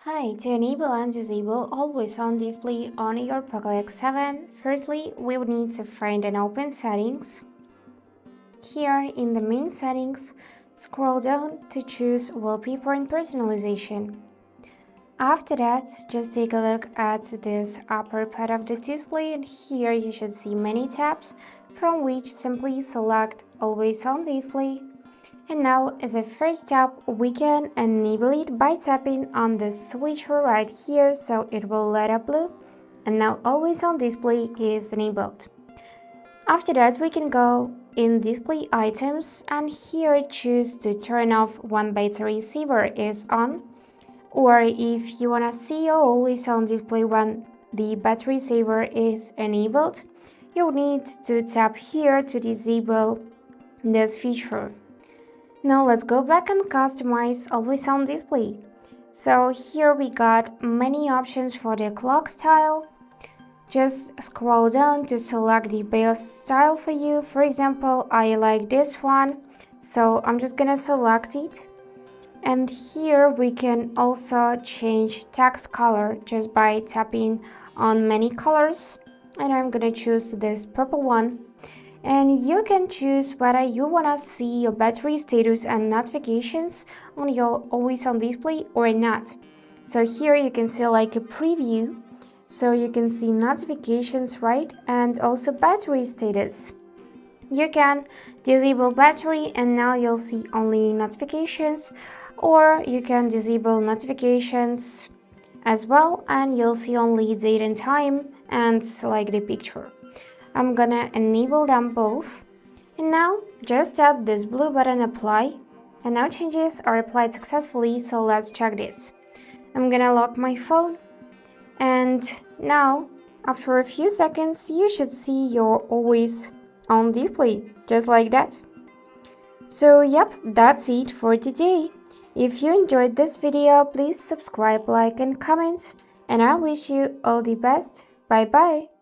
Hi, to enable and disable always on display on your POCO X7, firstly we would need to find and open settings. Here in the main settings, scroll down to choose wallpaper and personalization. After that, just take a look at this upper part of the display, and here you should see many tabs, from which simply select always on display. And now, as a first step, we can enable it by tapping on the switcher right here, so it will light up blue. And now always on display is enabled. After that, we can go in display items and here choose to turn off when battery saver is on. Or if you wanna see always on display when the battery saver is enabled, you'll need to tap here to disable this feature. Now let's go back and customize always on display. So here we got many options for the clock style. Just scroll down to select the best style for you. For example, I like this one, so I'm just gonna select it. And here we can also change text color just by tapping on many colors. And I'm gonna choose this purple one. And you can choose whether you wanna see your battery status and notifications on your always on display or not. So here you can see like a preview, so you can see notifications, right, and also battery status. You can disable battery and now you'll see only notifications, or you can disable notifications as well and you'll see only date and time and select the picture. I'm gonna enable them both. And now just tap this blue button apply, and now changes are applied successfully, so let's check this. I'm gonna lock my phone, and now after a few seconds you should see your always on display, just like that. So yep, that's it for today. If you enjoyed this video, please subscribe, like and comment, and I wish you all the best. Bye bye.